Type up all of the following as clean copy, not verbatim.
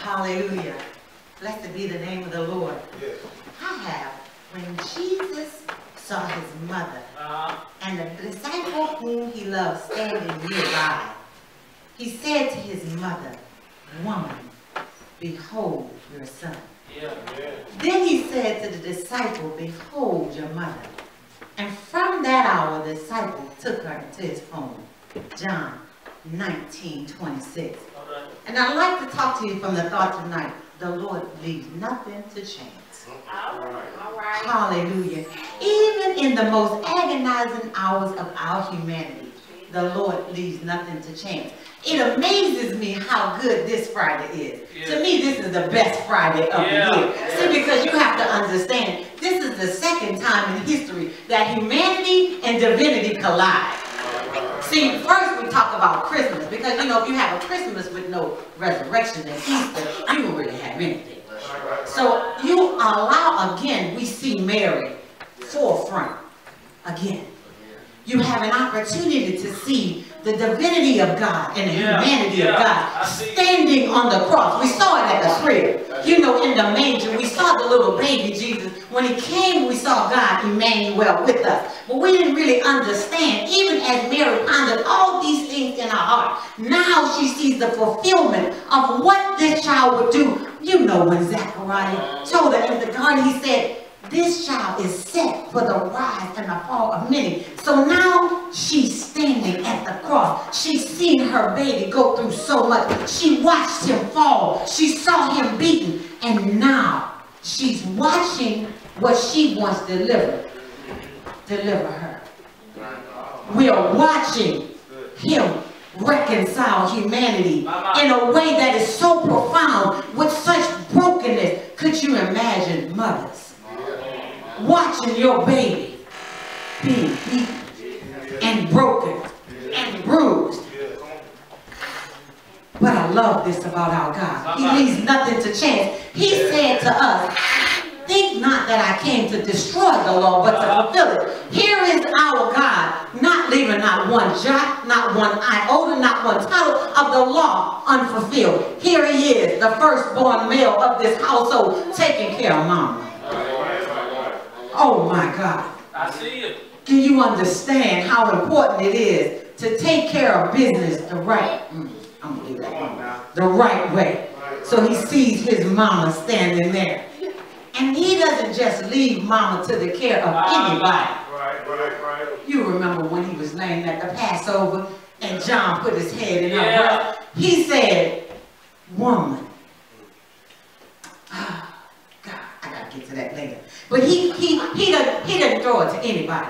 Hallelujah. Blessed be the name of the Lord. Yes. I have, when Jesus saw his mother and the disciple whom he loved standing nearby, he said to his mother, "Woman, behold your son." Yeah. Then he said to the disciple, "Behold your mother." And from that hour, the disciple took her into his home. John 19:26. And I'd like to talk to you from the thought tonight, the Lord leaves nothing to chance. All right. Hallelujah. Even in the most agonizing hours of our humanity, the Lord leaves nothing to chance. It amazes me how good this Friday is. Yeah. To me, this is the best Friday of the year. See, because you have to understand, this is the second time in history that humanity and divinity collide. See, first we talk about Christmas, because you know, if you have a Christmas with no resurrection and Easter, you don't really have anything. So you allow, again, we see Mary forefront again. You have an opportunity to see the divinity of God and the humanity of God standing on the cross. We saw it at the crib. You know, in the manger, we saw the little baby Jesus. When he came, we saw God, Emmanuel, with us. But we didn't really understand, even as Mary pondered all these things in her heart. Now she sees the fulfillment of what this child would do. You know, when Zechariah told her in the garden, he said, "This child is set for the rise and the fall of many." So now she's standing at the cross. She's seen her baby go through so much. She watched him fall. She saw him beaten. And now she's watching what she wants delivered. Deliver her. We are watching him reconcile humanity in a way that is so profound, with such brokenness. Could you imagine mothers watching your baby being beaten and broken and bruised? But I love this about our God. He leaves nothing to chance. He said to us, "Think not that I came to destroy the law, but to fulfill it." Here is our God, not leaving not one jot, not one iota, not one tittle of the law unfulfilled. Here he is, the firstborn male of this household, taking care of mama. Oh my God. I see it. Can you understand how important it is to take care of business the right, I'm gonna leave that one, the right way? So he sees his mama standing there. And he doesn't just leave mama to the care of anybody. Right. You remember when he was laying at the Passover and John put his head in her breast? He said, "Woman." Ah, God, I gotta get to that later. But he doesn't throw it to anybody.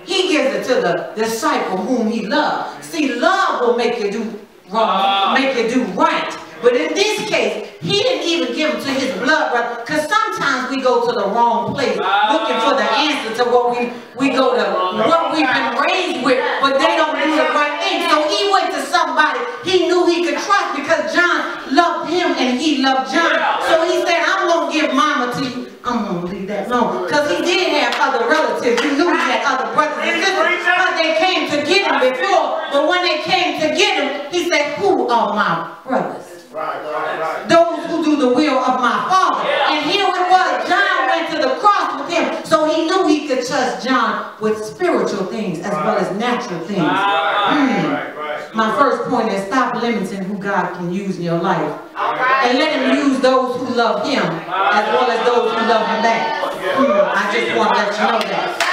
He gives it to the disciple whom he loved. See, love will make you do wrong, make you do right. But in this case, he didn't even give it to his blood brother, because sometimes we go to the wrong place looking for the answer to what we go to what we've been raised with, but they don't do the right thing. So he went to somebody he knew he could trust, because John loved him and he loved John. So he said, "I'm going to give mama to you." I'm going to leave that alone, because he did have other relatives. He knew he had other brothers and sisters, but they came to get him before. But when they came to get him, he said, "Who are my brothers?" Those who do the will of my Father. And here it was, John went to the cross with him, so he knew he could trust John with spiritual things as well as natural things. My first point is, stop limiting who God can use in your life, and let him use those who love him as well as those who love him back. I just want to let you know that.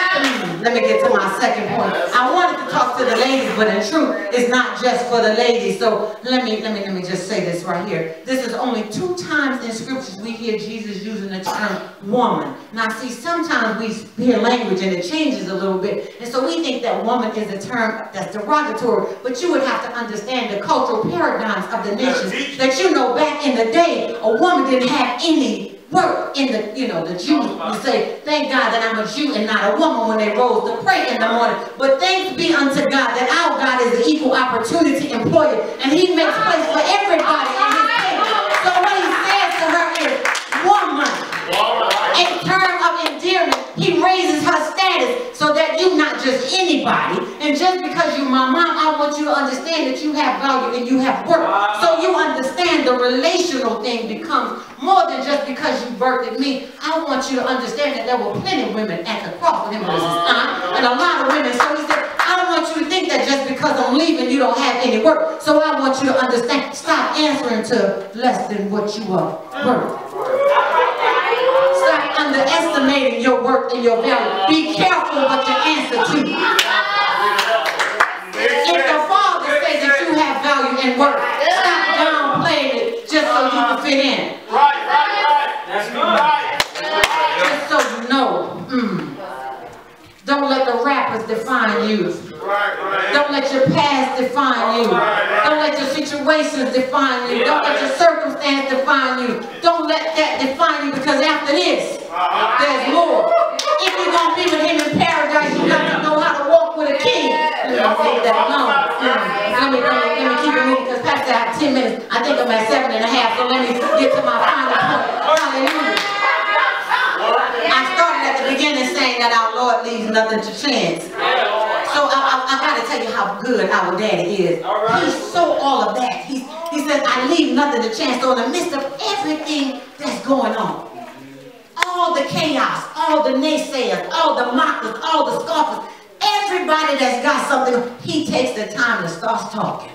Let me get to my second point. I wanted to talk to the ladies, but in truth, it's not just for the ladies. So let me just say this right here. This is only 2 times in scriptures we hear Jesus using the term woman. Now see, sometimes we hear language and it changes a little bit, and so we think that woman is a term that's derogatory. But you would have to understand the cultural paradigms of the nations. That you know, back in the day, a woman didn't have any work in the, the Jews would say, "Thank God that I'm a Jew and not a woman," when they rose to pray in the morning. But thanks be unto God that our God is the equal opportunity employer, and he makes place for everybody in his kingdom. So what he says to her is, "Woman." In terms of endearment, he raises her status so that you're not just anybody. And just because you're my mom, I want you to understand that you have value and you have worth. So you understand the relational thing, comes more than just because you birthed at me. I want you to understand that there were plenty of women at the cross with him at this time, and a lot of women. So he said, I don't want you to think that just because I'm leaving, you don't have any work. So I want you to understand, stop answering to less than what you are worth. Stop underestimating your worth and your value. Be careful what you answer to. If the Father says that you have value and worth, stop downplaying it just so you can fit in. That's right. Just so you know. Don't let the rappers define you. Don't let your past define you. Don't let your situations define you. Don't let your circumstance define you. Don't let that define you, because after this, there's more. If you're going to be with him in paradise, you got to know how to walk with a king. Let me keep it moving, because Pastor, I have 10 minutes. I think I'm at 7.5, so let me get to my final point. Hallelujah. I started at the beginning saying that our Lord leaves nothing to chance. So I got to tell you how good our daddy is. He's so all of that. He says, I leave nothing to chance. So in the midst of everything that's going on, all the chaos, all the naysayers, all the mockers, all the scoffers, everybody that's got something, he takes the time to start talking.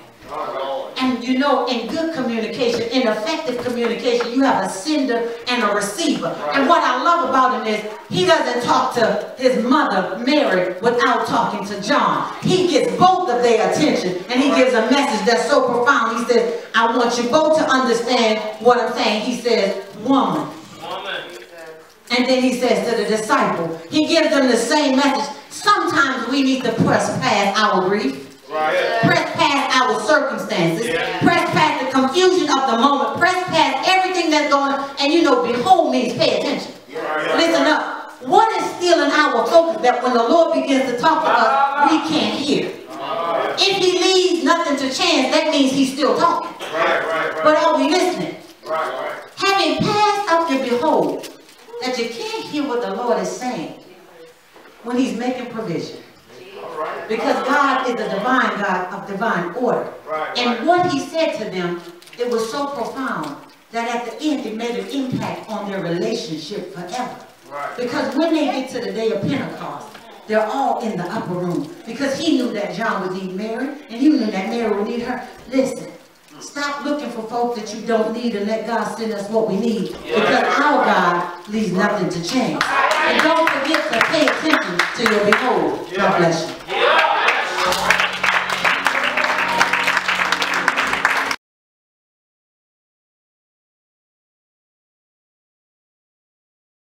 And you know, in good communication, in effective communication, you have a sender and a receiver. And what I love about him is he doesn't talk to his mother, Mary, without talking to John. He gets both of their attention, and he gives a message that's so profound. He says, I want you both to understand what I'm saying. He says, woman. And then he says to the disciple, he gives them the same message. Sometimes we need to press past our grief. Press past our circumstances. Press past the confusion of the moment. Press past everything that's going on. And you know, behold means pay attention. Listen up. What is still in our focus that when the Lord begins to talk to us, we can't hear? If he leaves nothing to chance, that means he's still talking. But are we listening? Having passed up your behold, that you can't hear what the Lord is saying when he's making provision. Because God is a divine God of divine order. And what he said to them, it was so profound that at the end it made an impact on their relationship forever. Because when they get to the day of Pentecost, they're all in the upper room. Because he knew that John would need Mary, and he knew that Mary would need her. Listen, stop looking for folks that you don't need and let God send us what we need. Because our God leaves nothing to change. And don't forget to pay attention to your behold. God bless you.